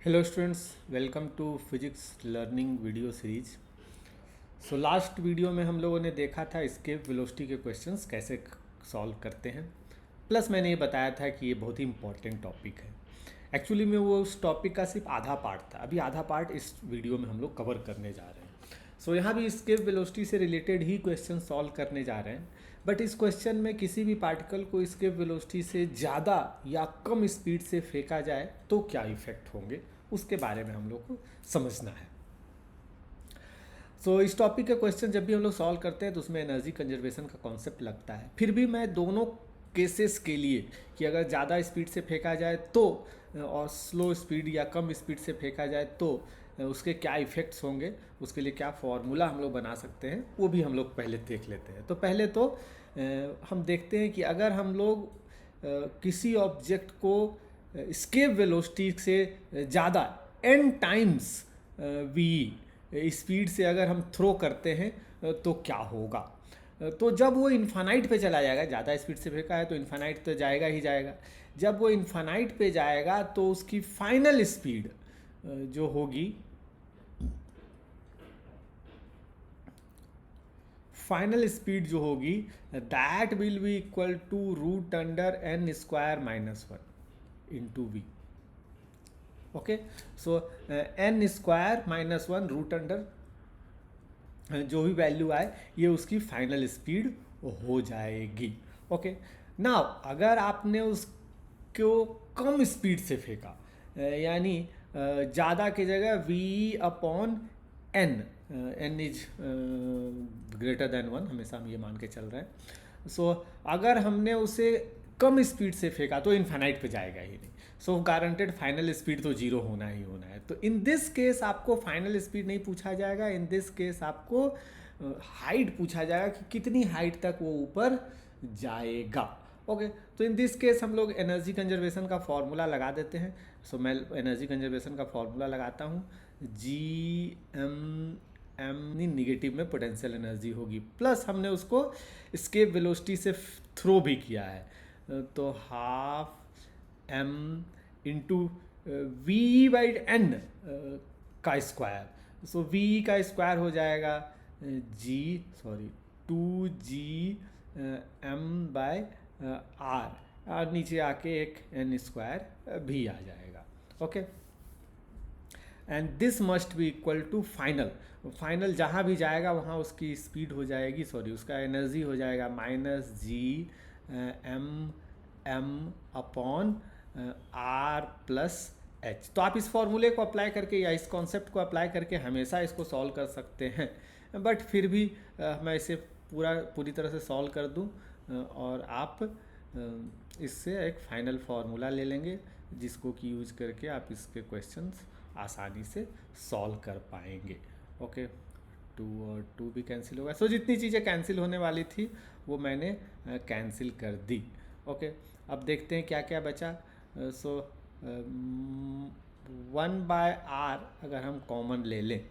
Hello students, welcome to physics learning video series. So last video में हम लोगों ने देखा था एस्केप वेलोसिटी के क्वेश्चंस कैसे सॉल्व करते हैं। प्लस मैंने ये बताया था कि ये बहुत ही इंपॉर्टेंट टॉपिक है। एक्चुअली में वो उस टॉपिक का सिर्फ आधा पार्ट था, अभी आधा पार्ट इस वीडियो में हम लोग कवर करने जा रहे हैं। सो यहाँ भी एस्केप वेलोसिटी से रिलेटेड ही क्वेश्चन सॉल्व करने जा रहे हैं। बट इस क्वेश्चन में किसी भी पार्टिकल को एस्केप वेलोसिटी से ज़्यादा या कम स्पीड से फेंका जाए तो क्या इफेक्ट होंगे, उसके बारे में हम लोग को समझना है। सो इस टॉपिक के क्वेश्चन जब भी हम लोग सॉल्व करते हैं तो उसमें एनर्जी कंजर्वेशन का कॉन्सेप्ट लगता है। फिर भी मैं दोनों केसेस के लिए कि अगर ज़्यादा स्पीड से फेंका जाए तो और स्लो स्पीड या कम स्पीड से फेंका जाए तो उसके क्या इफ़ेक्ट्स होंगे, उसके लिए क्या फॉर्मूला हम लोग बना सकते हैं, वो भी हम लोग पहले देख लेते हैं। तो पहले तो हम देखते हैं कि अगर हम लोग किसी ऑब्जेक्ट को एस्केप वेलोसिटी से ज़्यादा n टाइम्स वी स्पीड से अगर हम थ्रो करते हैं तो क्या होगा। तो जब वो इन्फानाइट पे चला जाएगा, ज़्यादा स्पीड से फेंका है तो इन्फानाइट तो जाएगा ही जाएगा। जब वो इन्फानाइट पे जाएगा तो उसकी फाइनल स्पीड जो होगी, फाइनल स्पीड जो होगी that will be equal to root under n square minus 1 into v. Okay, so n square minus 1 root under जो भी वैल्यू आए ये उसकी फाइनल स्पीड हो जाएगी। ओके, नाउ अगर आपने उसको कम स्पीड से फेंका, यानी ज़्यादा की जगह v upon n, n is greater than 1, हमेशा हम ये मान के चल रहे हैं। सो अगर हमने उसे कम स्पीड से फेंका तो इन्फानाइट पे जाएगा ही नहीं। सो गारंटेड फाइनल स्पीड तो जीरो होना ही होना है। तो इन दिस केस आपको फाइनल स्पीड नहीं पूछा जाएगा, इन दिस केस आपको हाइट पूछा जाएगा कि कितनी हाइट तक वो ऊपर जाएगा। ओके, तो इन दिस केस हम लोग एनर्जी कंजर्वेशन का फॉर्मूला लगा देते हैं। सो मैं एनर्जी कंजर्वेशन का फॉर्मूला लगाता हूँ, जी एम निगेटिव में पोटेंशियल एनर्जी होगी, प्लस हमने उसको एस्केप वेलोसिटी से थ्रो भी किया है तो half M into V by N का स्क्वायर। सो वी का स्क्वायर हो जाएगा G sorry 2g M by R, और नीचे आके एक एन स्क्वायर भी आ जाएगा। Okay, and this must be equal to final. Final जहाँ भी जाएगा वहाँ उसकी स्पीड हो जाएगी, सॉरी उसका एनर्जी हो जाएगा minus G M upon R plus H. तो आप इस फॉर्मूले को अप्लाई करके या इस कॉन्सेप्ट को अप्लाई करके हमेशा इसको सॉल्व कर सकते हैं। बट फिर भी मैं इसे पूरी तरह से सॉल्व कर दूं और आप इससे एक फाइनल फार्मूला ले लेंगे जिसको कि यूज करके आप इसके क्वेश्चंस आसानी से सॉल्व कर पाएंगे। ओके, 2 और 2 भी कैंसिल होगा। सो जितनी चीज़ें कैंसिल होने वाली थी वो मैंने कैंसिल कर दी। ओके, अब देखते हैं क्या क्या बचा। सो 1/r अगर हम कॉमन ले लें,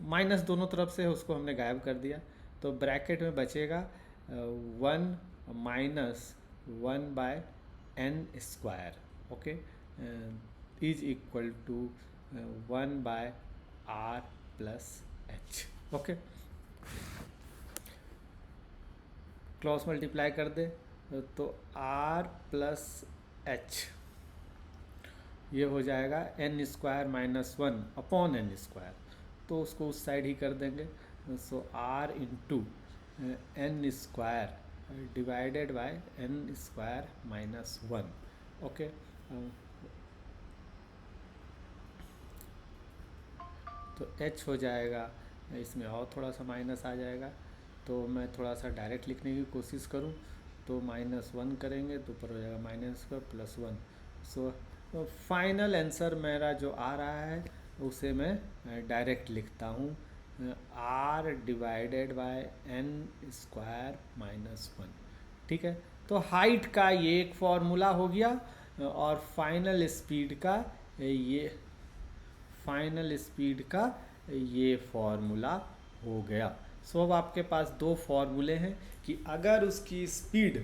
माइनस दोनों तरफ से उसको हमने गायब कर दिया, तो ब्रैकेट में बचेगा 1 minus 1/n square. Okay, is equal to 1/r plus h। Okay, cross multiply कर दे तो r प्लस h ये हो जाएगा n square minus 1 upon n square, तो उसको उस साइड ही कर देंगे। सो r into n square divided by n square minus 1। Okay, तो h हो जाएगा, इसमें और थोड़ा सा माइनस आ जाएगा, तो मैं थोड़ा सा डायरेक्ट लिखने की कोशिश करूं तो -1 करेंगे तो ऊपर हो जाएगा -1 प्लस 1। सो फाइनल आंसर मेरा जो आ रहा है उसे मैं डायरेक्ट लिखता हूँ, r divided by n square minus 1। ठीक है, तो हाइट का ये एक फॉर्मूला हो गया और फाइनल स्पीड का ये फॉर्मूला हो गया। सो अब आपके पास दो फॉर्मूले हैं कि अगर उसकी स्पीड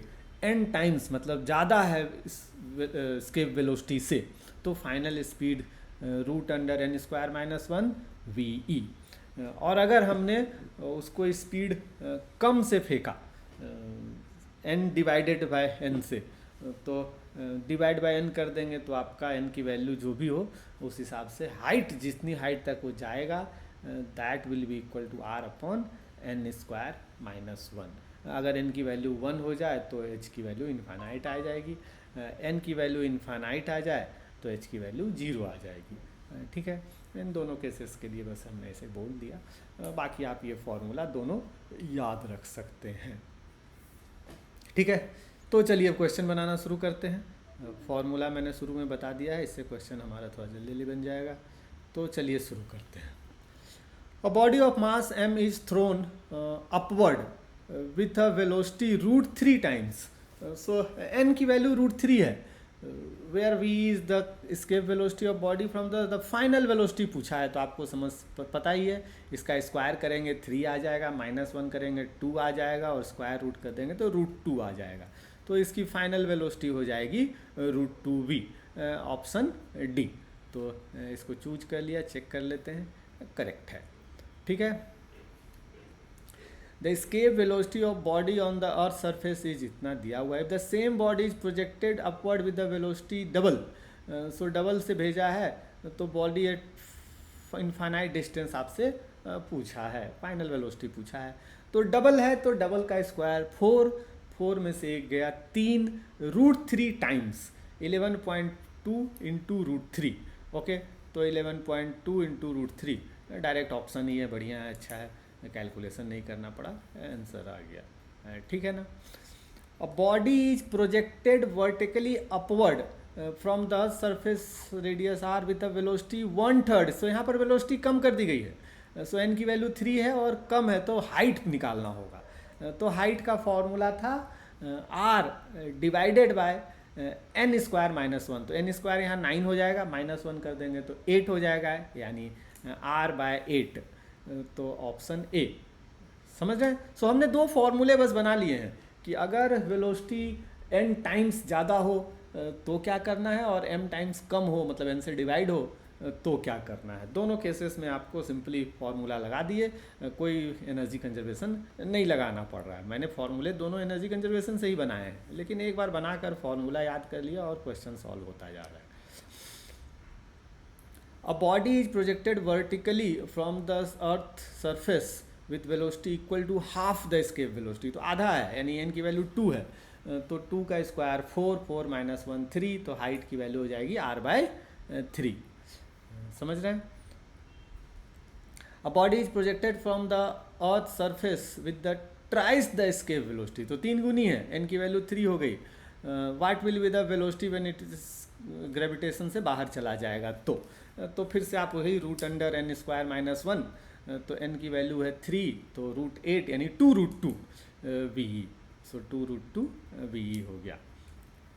n टाइम्स मतलब ज़्यादा है एस्केप वेलोसिटी से, तो final speed root under N square minus one V E. और अगर हमने उसको स्पीड कम से फेंका एन डिवाइडेड बाय एन से, तो डिवाइड बाय एन कर देंगे तो आपका एन की वैल्यू जो भी हो उस हिसाब से हाइट, जितनी हाइट तक वो जाएगा that will be equal to R upon N square minus one. अगर एन की वैल्यू 1 हो जाए तो एच की वैल्यू इन्फानाइट आ जाएगी, एन की वैल्यू इन्फानाइट आ जाए तो एच की वैल्यू 0 आ जाएगी। ठीक है, इन दोनों केसेस के लिए बस हमने ऐसे बोल दिया, बाकी आप ये फॉर्मूला दोनों याद रख सकते हैं। ठीक है, तो चलिए अब क्वेश्चन बनाना शुरू करते हैं। फॉर्मूला मैंने शुरू में बता दिया है, इससे क्वेश्चन हमारा थोड़ा जल्दी बन जाएगा। तो चलिए शुरू करते हैं। A body of mass m is thrown upward with a velocity √3 times. So n की वैल्यू √3 है, where v is the escape velocity of body from the final velocity पूछा है, तो आपको समझ पता ही है। इसका स्क्वायर करेंगे 3 आ जाएगा, -1 करेंगे 2 आ जाएगा, और स्क्वायर रूट कर देंगे तो √2 आ जाएगा। तो इसकी फाइनल वेलोसिटी हो जाएगी √2v, ऑप्शन डी। तो इसको चूज कर लिया, चेक कर लेते हैं, करेक्ट है। ठीक है, the escape velocity of body on the earth surface is इतना दिया हुआ है। The same body is projected upward with the velocity double. So double से भेजा है तो बॉडी एट इनफाइनाइट डिस्टेंस आपसे पूछा है, फाइनल वेलोसिटी पूछा है। तो डबल है तो डबल का स्क्वायर 4 में से एक गया 3, √3 टाइम्स 11.2 इंटू √3। ओके, तो 11.2 इंटू √3 डायरेक्ट ऑप्शन ही है, बढ़िया है, अच्छा है, कैलकुलेशन नहीं करना पड़ा, आंसर आ गया। ठीक है ना। A body is projected vertically upward from the surface radius R with a velocity 1/3। So यहाँ पर वेलोसिटी कम कर दी गई है, सो एन की वैल्यू 3 है और कम है तो हाइट निकालना होगा। तो हाइट का फॉर्मूला था R divided by N square minus 1। तो एन स्क्वायर यहाँ 9 हो जाएगा, -1 कर देंगे तो 8 हो जाएगा, यानी r/8। तो ऑप्शन ए, समझ रहे हैं। सो हमने 2 फॉर्मूले बस बना लिए हैं कि अगर वेलोसिटी n टाइम्स ज़्यादा हो तो क्या करना है, और m टाइम्स कम हो, मतलब n से डिवाइड हो तो क्या करना है। दोनों केसेस में आपको सिंपली फॉर्मूला लगा दिए, कोई एनर्जी कंजर्वेशन नहीं लगाना पड़ रहा है। मैंने फॉर्मूले दोनों एनर्जी कंजर्वेशन से ही बनाए हैं, लेकिन एक बार बनाकर फॉर्मूला याद कर लिया और क्वेश्चन सॉल्व होता जा रहा है। A body is projected vertically from the earth surface with velocity equal to half the escape velocity। तो आधा है, यानी n की वैल्यू 2 है, तो 2 का स्क्वायर 4 -1 3, तो हाइट की वैल्यू हो जाएगी r/3। समझ रहे हैं। A body is projected from the earth surface with the twice the escape velocity। तो 3 गुनी है, n की वैल्यू 3 हो गई। What will be the velocity when it is gravitation से बाहर चला जाएगा। तो फिर से आप वही √n स्क्वायर -1, तो n की वैल्यू है 3, तो √8 यानी 2√2 VE। सो 2√2 VE हो गया।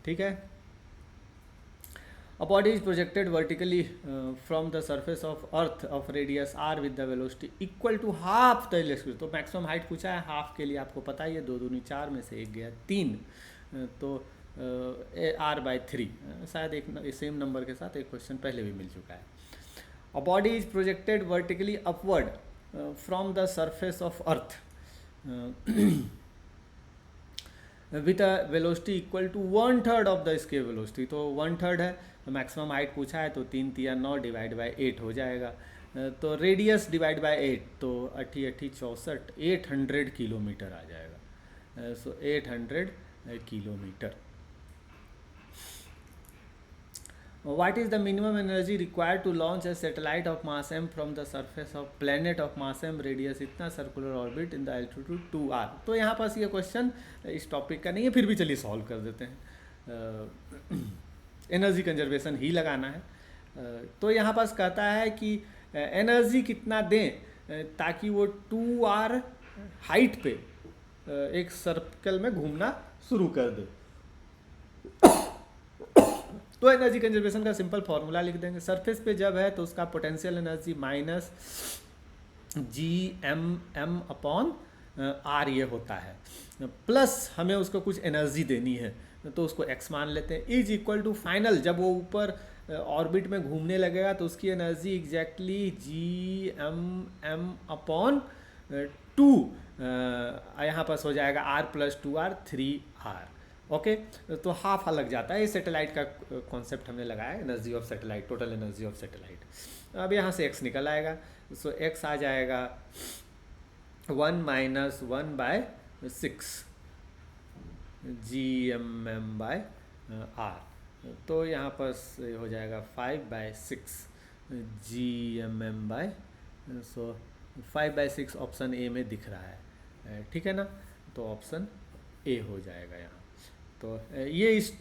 ठीक है। A body is projected vertically from the surface of earth of radius r with the velocity equal to half the electric. तो मैक्सिमम हाइट पूछा है, हाफ के लिए आपको पता ही है, 2 दूनी 4 में से एक गया 3, तो r/3। शायद एक सेम नंबर के साथ एक क्वेश्चन पहले भी मिल चुका है। A body is projected vertically upward from the surface of earth with a velocity equal to 1/3 of the escape velocity. तो 1/3 है, तो मैक्सिमम हाइट पूछा है, तो 3 × 9 डिवाइड बाय 8 हो जाएगा। तो रेडियस डिवाइड बाय 8, तो 8 × 8 = 64, 800 किलोमीटर आ जाएगा। सो 800 kilometre. What is the minimum energy required to launch a satellite of mass m from the surface of planet of mass m radius इतना circular orbit in the altitude 2r। तो यहाँ पास ये question इस topic का नहीं है, फिर भी चलिए सॉल्व कर देते हैं। एनर्जी कंजर्वेशन ही लगाना है। तो यहाँ पास कहता है कि एनर्जी कितना दें ताकि वो 2r हाइट पे एक सर्कल में घूमना शुरू कर दे। तो एनर्जी कंजर्वेशन का सिंपल फॉर्मूला लिख देंगे। सरफेस पे जब है तो उसका पोटेंशियल एनर्जी -Gm/r ये होता है, प्लस हमें उसको कुछ एनर्जी देनी है तो उसको x मान लेते हैं, इज इक्वल टू फाइनल, जब वो ऊपर ऑर्बिट में घूमने लगेगा तो उसकी एनर्जी एग्जैक्टली Gm_m/2 यहाँ पास हो जाएगा R+2R3R। ओके, तो हाफ लग जाता है। ये सैटेलाइट का कॉन्सेप्ट हमने लगाया, energy of satellite, total energy of satellite. अब यहाँ से x निकल आएगा, सो x आ जाएगा 1-1/6 Gmm/R। तो यहाँ पर हो जाएगा 5/6 Gmm/, सो 5/6 ऑप्शन ए में दिख रहा है, ठीक है ना। तो ऑप्शन ए हो जाएगा यहाँ। तो ये इस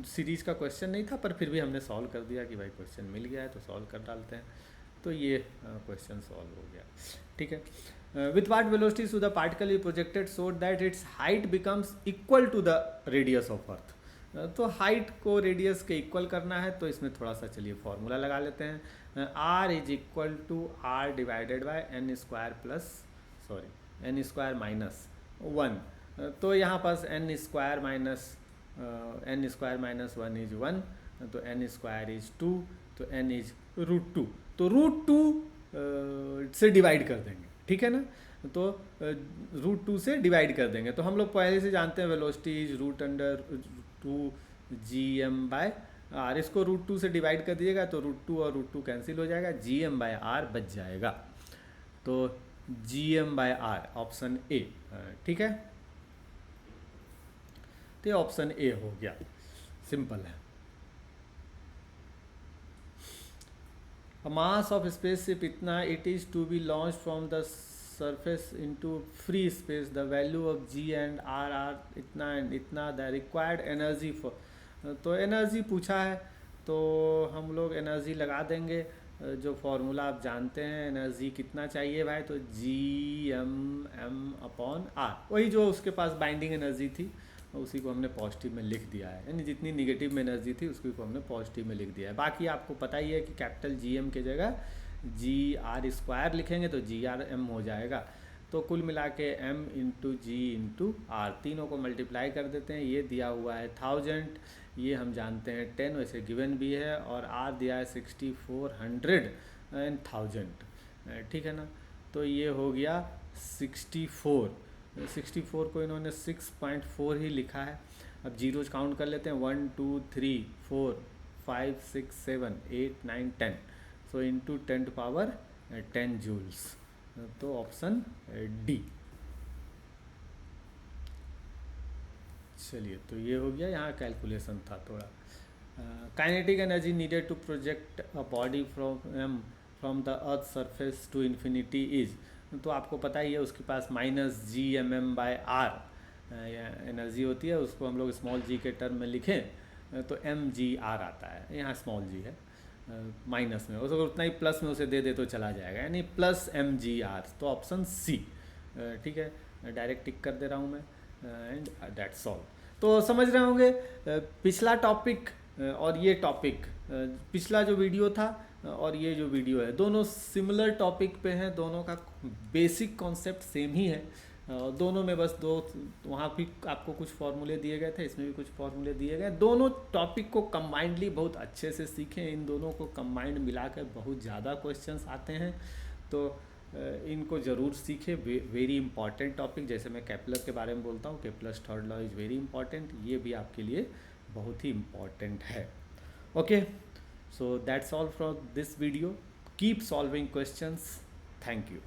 सीरीज़ का क्वेश्चन नहीं था, पर फिर भी हमने सॉल्व कर दिया कि भाई क्वेश्चन मिल गया है तो सॉल्व कर डालते हैं। तो ये क्वेश्चन सॉल्व हो गया, ठीक है। With what velocity to the particle is projected so that its height becomes equal to the radius of earth. तो हाइट को रेडियस के इक्वल करना है, तो इसमें थोड़ा सा चलिए फॉर्मूला लगा लेते हैं। R = R divided by n square -1। तो यहाँ पास n स्क्वायर माइनस 1 इज़ 1, तो n स्क्वायर इज 2, तो n इज √2। तो √2 से डिवाइड कर देंगे, ठीक है ना। तो √2 से डिवाइड कर देंगे। तो हम लोग पहले से जानते हैं वेलोसिटी इज √2 Gm/r। इसको √2 से डिवाइड कर दिएगा तो √2 और √2 कैंसिल हो जाएगा, Gm/r बच जाएगा। तो Gm/r ऑप्शन ए, ठीक है। तो ऑप्शन ए हो गया, सिंपल है। मास ऑफ स्पेसशिप इतना, it is to be launch from the surface into free space, the value of G and R R इतना एंड इतना, द रिक्वायर्ड एनर्जी फॉर। तो एनर्जी पूछा है तो हम लोग एनर्जी लगा देंगे, जो फॉर्मूला आप जानते हैं एनर्जी कितना चाहिए भाई, तो Gm/m/r, वही जो उसके पास बाइंडिंग एनर्जी थी उसी को हमने पॉजिटिव में लिख दिया है, यानी जितनी निगेटिव में एनर्जी थी उसको हमने पॉजिटिव में लिख दिया है। बाकी आपको पता ही है कि कैपिटल Gm की जगह Gr² लिखेंगे तो Grm हो जाएगा। तो कुल मिला के m × G × R, तीनों को मल्टीप्लाई कर देते हैं। ये दिया हुआ है 1000, ये हम जानते हैं 10, वैसे गिवन भी है, और R दिया है 6400 एंड 1000, ठीक है ना। तो ये हो गया 64 को इन्होंने 6.4 ही लिखा है। अब जीरोज काउंट कर लेते हैं, 1 2 3 4 5 6 7 8 9 10, सो इंटू 10⁻10 जूल्स। तो ऑप्शन डी। चलिए, तो ये हो गया, यहाँ कैलकुलेशन था थोड़ा। Kinetic energy needed to project a body from the earth surface to infinity is, तो आपको पता ही है उसके पास -Gmm/r एनर्जी होती है। उसको हम लोग स्मॉल g के टर्म में लिखें तो mgr आता है, यहाँ स्मॉल g है माइनस में, उसको उतना ही प्लस में उसे दे दे तो चला जाएगा, यानी +mgr। तो ऑप्शन सी, ठीक है, डायरेक्ट टिक कर दे रहा हूँ मैं, एंड दैट्स ऑल। तो समझ रहे होंगे पिछला टॉपिक और ये टॉपिक, पिछला जो वीडियो था और ये जो वीडियो है, दोनों सिमिलर टॉपिक पे हैं, दोनों का बेसिक कॉन्सेप्ट सेम ही है। दोनों में बस दो, वहाँ भी आपको कुछ फॉर्मूले दिए गए थे, इसमें भी कुछ फॉर्मूले दिए गए। दोनों टॉपिक को कंबाइंडली बहुत अच्छे से सीखें, इन दोनों को कंबाइंड मिलाकर बहुत ज़्यादा क्वेश्चंस आते हैं, तो इनको ज़रूर सीखें। वेरी इंपॉर्टेंट टॉपिक, जैसे मैं केपलर के बारे में बोलता हूँ, Kepler's third law is very important, ये भी आपके लिए बहुत ही इम्पॉर्टेंट है। Okay, so that's all from this video. Keep solving questions. Thank you.